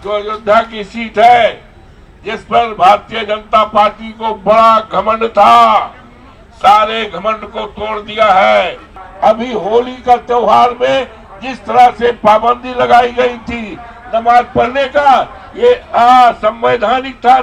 जो अयोध्या की सीट है, जिस पर भारतीय जनता पार्टी को बड़ा घमंड था, सारे घमंड को तोड़ दिया है। अभी होली का त्योहार में जिस तरह से पाबंदी लगाई गई थी नमाज पढ़ने का, ये असंवैधानिक था,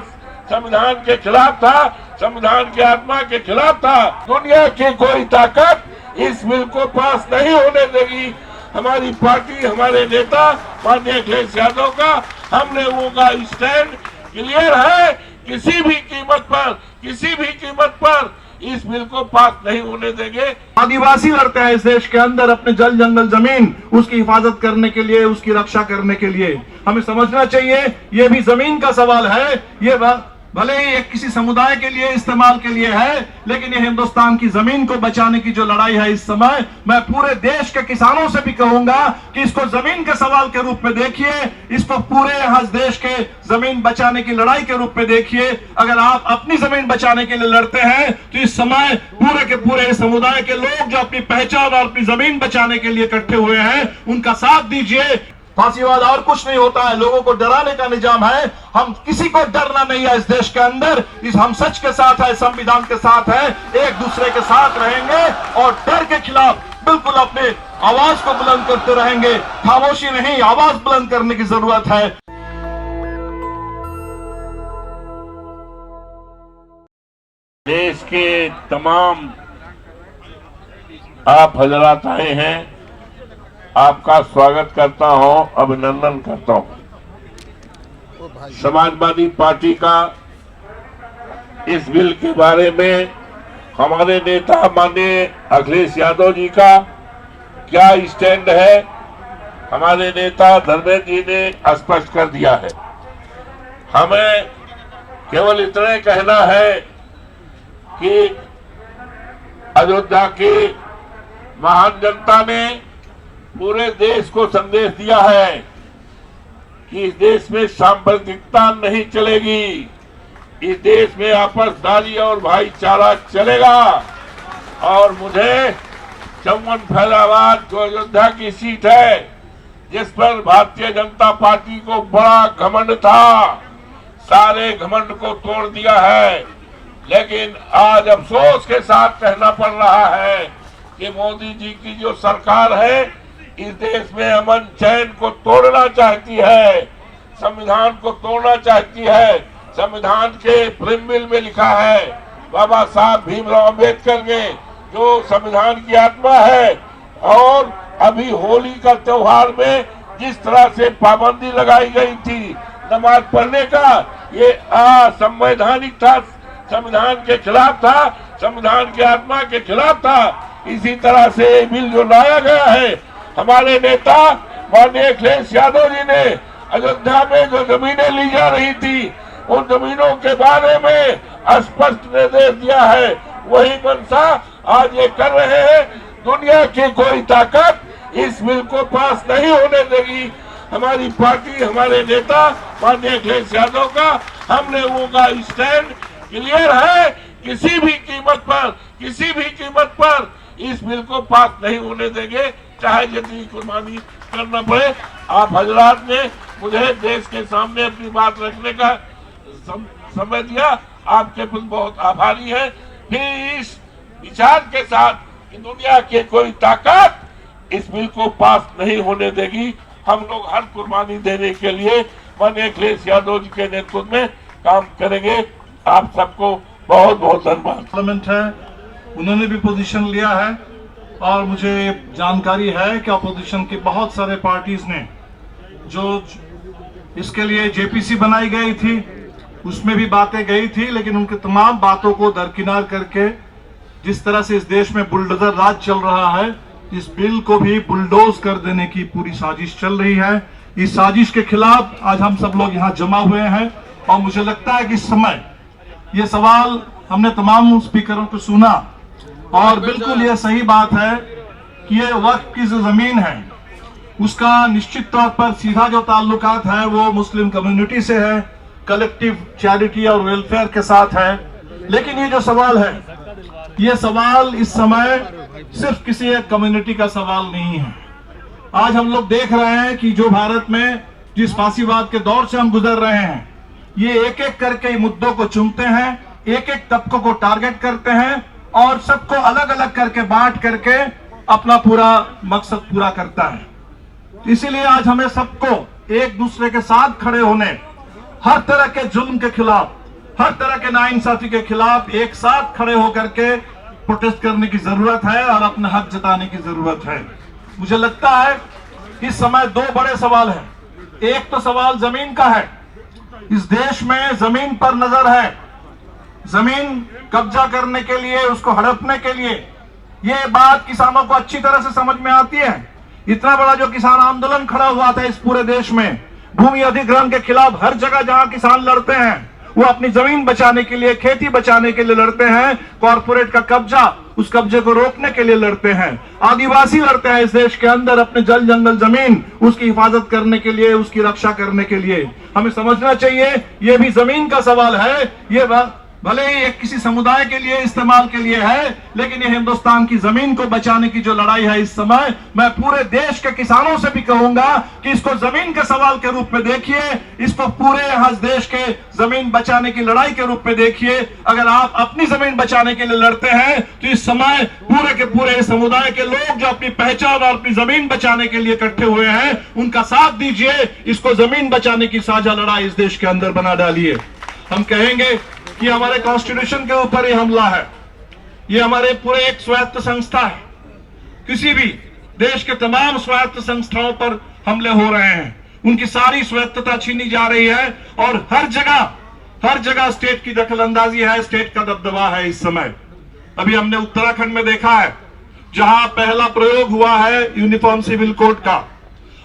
संविधान के खिलाफ था, संविधान की आत्मा के खिलाफ था। दुनिया की कोई ताकत इस बिल को पास नहीं होने देगी। हमारी पार्टी, हमारे नेता माननीय अखिलेश यादव का, हम लोगों का स्टैंड क्लियर है। किसी भी कीमत पर इस बिल को पास नहीं होने देंगे। आदिवासी लड़ते हैं इस देश के अंदर अपने जल जंगल जमीन, उसकी हिफाजत करने के लिए, उसकी रक्षा करने के लिए। हमें समझना चाहिए ये भी जमीन का सवाल है। ये भले ही एक किसी समुदाय के लिए इस्तेमाल के लिए है, लेकिन ये हिंदुस्तान की जमीन को बचाने की जो लड़ाई है इस समय, मैं पूरे देश के किसानों से भी कहूंगा कि इसको जमीन के सवाल के रूप में देखिए, इसको पूरे यहाँ देश के जमीन बचाने की लड़ाई के रूप में देखिए। अगर आप अपनी जमीन बचाने के लिए लड़ते हैं तो इस समय पूरे के पूरे समुदाय के लोग जो अपनी पहचान और अपनी जमीन बचाने के लिए इकट्ठे हुए हैं, उनका साथ दीजिए। फांसीवाद और कुछ नहीं होता है, लोगों को डराने का निजाम है। हम किसी को डरना नहीं है इस देश के अंदर। हम सच के साथ है, संविधान के साथ है, एक दूसरे के साथ रहेंगे और डर के खिलाफ बिल्कुल अपने आवाज को बुलंद करते रहेंगे। खामोशी नहीं, आवाज बुलंद करने की जरूरत है। देश के तमाम आप हजरात आए हैं, आपका स्वागत करता हूं, अभिनंदन करता हूं। समाजवादी पार्टी का इस बिल के बारे में हमारे नेता माननीय अखिलेश यादव जी का क्या स्टैंड है, हमारे नेता धर्मेंद्र जी ने स्पष्ट कर दिया है। हमें केवल इतना कहना है कि अयोध्या की महान जनता ने पूरे देश को संदेश दिया है कि इस देश में सांप्रदायिकता नहीं चलेगी, इस देश में आपसदारी और भाईचारा चलेगा। और मुझे 54 फैजाबाद जो अयोध्या की सीट है, जिस पर भारतीय जनता पार्टी को बड़ा घमंड था, सारे घमंड को तोड़ दिया है। लेकिन आज अफसोस के साथ कहना पड़ रहा है कि मोदी जी की जो सरकार है इस देश में अमन चैन को तोड़ना चाहती है, संविधान को तोड़ना चाहती है। संविधान के प्रीएम्बल में लिखा है बाबा साहब भीमराव अम्बेडकर ने, जो संविधान की आत्मा है। और अभी होली का त्योहार में जिस तरह से पाबंदी लगाई गई थी नमाज पढ़ने का, ये असंवैधानिक था, संविधान के खिलाफ था, संविधान की आत्मा के खिलाफ था। इसी तरह से बिल जो लाया गया है, हमारे नेता माननीय अखिलेश यादव जी ने अयोध्या में जो जमीनें ली जा रही थी, उन जमीनों के बारे में स्पष्ट निर्देश दिया है। वही मंशा आज ये कर रहे हैं। दुनिया की कोई ताकत इस बिल को पास नहीं होने देगी। हमारी पार्टी, हमारे नेता माननीय अखिलेश यादव का, हम लोगों का स्टैंड क्लियर है। किसी भी कीमत पर इस बिल को पास नहीं होने देंगे, चाहे जितनी कुर्बानी करना पड़े। आप हजरात ने मुझे देश के सामने अपनी बात रखने का समय दिया, आपके प्रति बहुत आभारी है। फिर इस विचार के साथ कि दुनिया की कोई ताकत इस बिल को पास नहीं होने देगी, हम लोग हर कुर्बानी देने के लिए माननीय अखिलेश यादव जी के नेतृत्व में काम करेंगे। आप सबको बहुत बहुत धन्यवाद। पार्लियामेंट है, उन्होंने भी पोजीशन लिया है और मुझे जानकारी है कि अपोजिशन की बहुत सारे पार्टीज ने जो इसके लिए जेपीसी बनाई गई थी उसमें भी बातें गई थी, लेकिन उनकी तमाम बातों को दरकिनार करके जिस तरह से इस देश में बुलडोजर राज चल रहा है, इस बिल को भी बुलडोज कर देने की पूरी साजिश चल रही है। इस साजिश के खिलाफ आज हम सब लोग यहाँ जमा हुए हैं और मुझे लगता है कि इस समय ये सवाल हमने तमाम स्पीकरों को सुना और बिल्कुल ये सही बात है कि ये वक्फ की जो जमीन है उसका निश्चित तौर पर सीधा जो ताल्लुकात है वो मुस्लिम कम्युनिटी से है, कलेक्टिव चैरिटी और वेलफेयर के साथ है। लेकिन ये जो सवाल है, ये सवाल इस समय सिर्फ किसी एक कम्युनिटी का सवाल नहीं है। आज हम लोग देख रहे हैं कि जो भारत में जिस फांसीवाद के दौर से हम गुजर रहे हैं, ये एक एक करके मुद्दों को चुनते हैं, एक एक तबकों को टारगेट करते हैं और सबको अलग अलग करके बांट करके अपना पूरा मकसद पूरा करता है। इसीलिए आज हमें सबको एक दूसरे के साथ खड़े होने, हर तरह के जुल्म के खिलाफ, हर तरह के नाइंसाफी के खिलाफ एक साथ खड़े होकर के प्रोटेस्ट करने की जरूरत है और अपना हक जताने की जरूरत है। मुझे लगता है इस समय दो बड़े सवाल हैं। एक तो सवाल जमीन का है। इस देश में जमीन पर नजर है। जमीन कब्जा करने के लिए, उसको हड़पने के लिए, ये बात किसानों को अच्छी तरह से समझ में आती है। इतना बड़ा जो किसान आंदोलन खड़ा हुआ था इस पूरे देश में, भूमि अधिग्रहण के खिलाफ, हर जगह जहां किसान लड़ते हैं वो अपनी जमीन बचाने के लिए, खेती बचाने के लिए लड़ते हैं। कॉर्पोरेट का कब्जा, उस कब्जे को रोकने के लिए लड़ते हैं। आदिवासी लड़ते हैं इस देश के अंदर अपने जल जंगल जमीन, उसकी हिफाजत करने के लिए, उसकी रक्षा करने के लिए। हमें समझना चाहिए ये भी जमीन का सवाल है। ये भले ही एक किसी समुदाय के लिए इस्तेमाल के लिए है, लेकिन ये हिंदुस्तान की जमीन को बचाने की जो लड़ाई है इस समय, मैं पूरे देश के किसानों से भी कहूंगा कि इसको जमीन के सवाल के रूप में देखिए, इसको पूरे यहाँ देश के जमीन बचाने की लड़ाई के रूप में देखिए। अगर आप अपनी जमीन बचाने के लिए लड़ते हैं तो इस समय पूरे के पूरे समुदाय के लोग जो अपनी पहचान और अपनी जमीन बचाने के लिए इकट्ठे हुए हैं, उनका साथ दीजिए। इसको जमीन बचाने की साझा लड़ाई इस देश के अंदर बना डालिए। हम कहेंगे कि हमारे कॉन्स्टिट्यूशन के ऊपर ये हमला है, ये हमारे पूरे एक स्वायत्त संस्था है। किसी भी देश के तमाम स्वायत्त संस्थाओं पर हमले हो रहे हैं, उनकी सारी स्वायत्तता छीनी जा रही है और हर जगह स्टेट की दखलंदाजी है, स्टेट का दबदबा है इस समय। अभी हमने उत्तराखंड में देखा है जहां पहला प्रयोग हुआ है यूनिफॉर्म सिविल कोड का,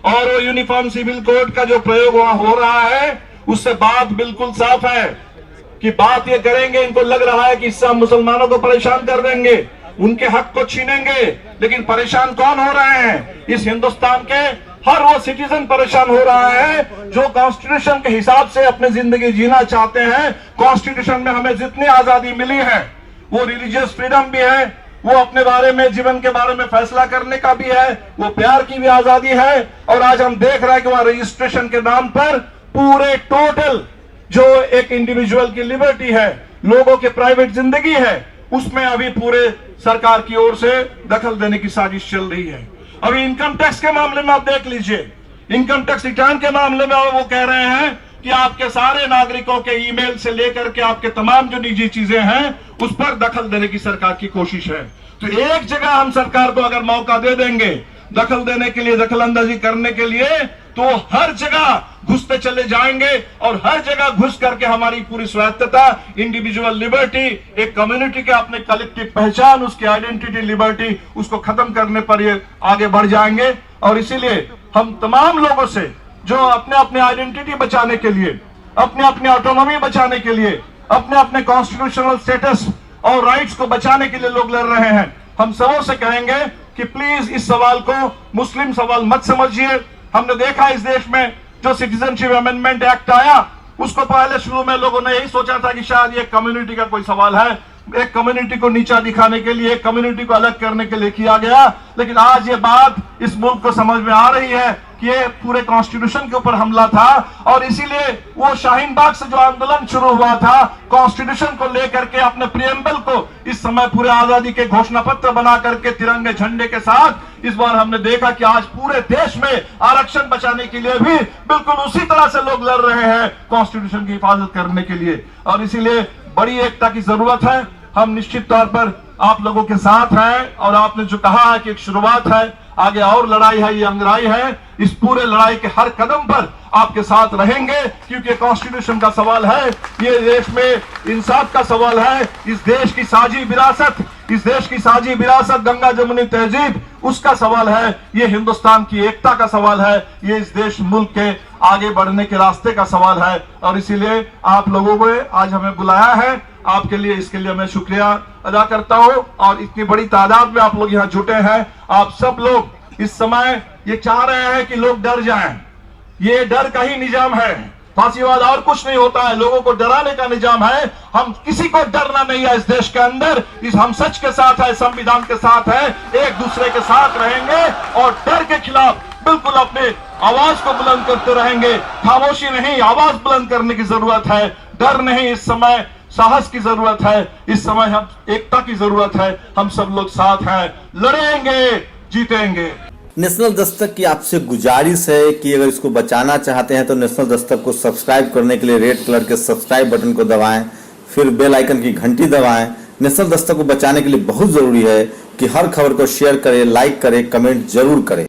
और वो यूनिफॉर्म सिविल कोड का जो प्रयोग वहां हो रहा है उससे बात बिल्कुल साफ है कि बात ये करेंगे, इनको लग रहा है कि इससे हम मुसलमानों को परेशान कर देंगे, उनके हक को छीनेंगे। लेकिन परेशान कौन हो रहे हैं? इस हिंदुस्तान के हर वो सिटीजन परेशान हो रहा है जो कॉन्स्टिट्यूशन के हिसाब से अपनी जिंदगी जीना चाहते हैं। कॉन्स्टिट्यूशन में हमें जितनी आजादी मिली है, वो रिलीजियस फ्रीडम भी है, वो अपने बारे में, जीवन के बारे में फैसला करने का भी है, वो प्यार की भी आजादी है। और आज हम देख रहे हैं कि वहां रजिस्ट्रेशन के नाम पर पूरे टोटल जो एक इंडिविजुअल की लिबर्टी है, लोगों की प्राइवेट जिंदगी है, उसमें अभी पूरे सरकार की ओर से दखल देने की साजिश चल रही है। अभी इनकम टैक्स के मामले में आप देख लीजिए, इनकम टैक्स रिटर्न के मामले में वो कह रहे हैं कि आपके सारे नागरिकों के ईमेल से लेकर के आपके तमाम जो निजी चीजें हैं उस पर दखल देने की सरकार की कोशिश है। तो एक जगह हम सरकार को अगर मौका दे देंगे दखल देने के लिए, दखल अंदाजी करने के लिए, तो हर जगह घुसते चले जाएंगे और हर जगह घुस करके हमारी पूरी स्वायत्तता, इंडिविजुअल लिबर्टी, एक कम्युनिटी के अपने कलेक्टिव पहचान, उसकी आइडेंटिटी लिबर्टी, उसको खत्म करने पर ये आगे बढ़ जाएंगे। और इसीलिए हम तमाम लोगों से जो अपने अपने आइडेंटिटी बचाने के लिए, अपने अपने ऑटोनॉमी बचाने के लिए, अपने अपने कॉन्स्टिट्यूशनल स्टेटस और राइट्स को बचाने के लिए लोग लड़ रहे हैं, हम सबों से कहेंगे कि प्लीज इस सवाल को मुस्लिम सवाल मत समझिए। हमने देखा इस देश में जो सिटीजनशिप अमेंडमेंट एक्ट आया, उसको पहले शुरू में लोगों ने यही सोचा था कि शायद ये कम्युनिटी का कोई सवाल है, एक कम्युनिटी को नीचा दिखाने के लिए, एक कम्युनिटी को अलग करने के लिए किया गया। लेकिन आज ये बात इस मुल्क को समझ में आ रही है कि ये पूरे कॉन्स्टिट्यूशन के ऊपर हमला था। और इसीलिए वो शाहीन बाग से जो आंदोलन शुरू हुआ था कॉन्स्टिट्यूशन को लेकर के, अपने प्रियम्बल को इस समय पूरे आजादी के घोषणा पत्र बना करके तिरंगे झंडे के साथ, इस बार हमने देखा कि आज पूरे देश में आरक्षण बचाने के लिए भी बिल्कुल उसी तरह से लोग लड़ रहे हैं कॉन्स्टिट्यूशन की हिफाजत करने के लिए। और इसीलिए बड़ी एकता की जरूरत है। हम निश्चित तौर पर आप लोगों के साथ हैं और आपने जो कहा है कि एक शुरुआत है, आगे और लड़ाई है, ये अंगराई है। इस पूरे लड़ाई के हर कदम पर आपके साथ रहेंगे, क्योंकि कॉन्स्टिट्यूशन का सवाल है, ये देश में इंसाफ का सवाल है, इस देश की साझी विरासत, इस देश की साझी विरासत गंगा जमुनी तहजीब, उसका सवाल है, ये हिंदुस्तान की एकता का सवाल है, ये इस देश मुल्क के आगे बढ़ने के रास्ते का सवाल है। और इसीलिए आप लोगों को आज हमें बुलाया है, आपके लिए, इसके लिए मैं शुक्रिया अदा करता हूं। और इतनी बड़ी तादाद में आप लोग यहाँ जुटे हैं। आप सब लोग इस समय ये चाह रहे हैं कि लोग डर जाएं। ये डर का ही निजाम है, फांसीवाद और कुछ नहीं होता है, लोगों को डराने का निजाम है। हम किसी को डरना नहीं है इस देश के अंदर, इस हम सच के साथ है, संविधान के साथ है, एक दूसरे के साथ रहेंगे और डर के खिलाफ बिल्कुल अपने आवाज को बुलंद करते रहेंगे। खामोशी नहीं, आवाज बुलंद करने की जरूरत है। डर नहीं, इस समय साहस की जरूरत है। इस समय हम एकता की जरूरत है। हम सब लोग साथ हैं, लड़ेंगे, जीतेंगे। नेशनल दस्तक की आपसे गुजारिश है कि अगर इसको बचाना चाहते हैं तो नेशनल दस्तक को सब्सक्राइब करने के लिए रेड कलर के सब्सक्राइब बटन को दबाएं, फिर बेल आइकन की घंटी दबाएं। नेशनल दस्तक को बचाने के लिए बहुत जरूरी है कि हर खबर को शेयर करें, लाइक करें, कमेंट जरूर करें।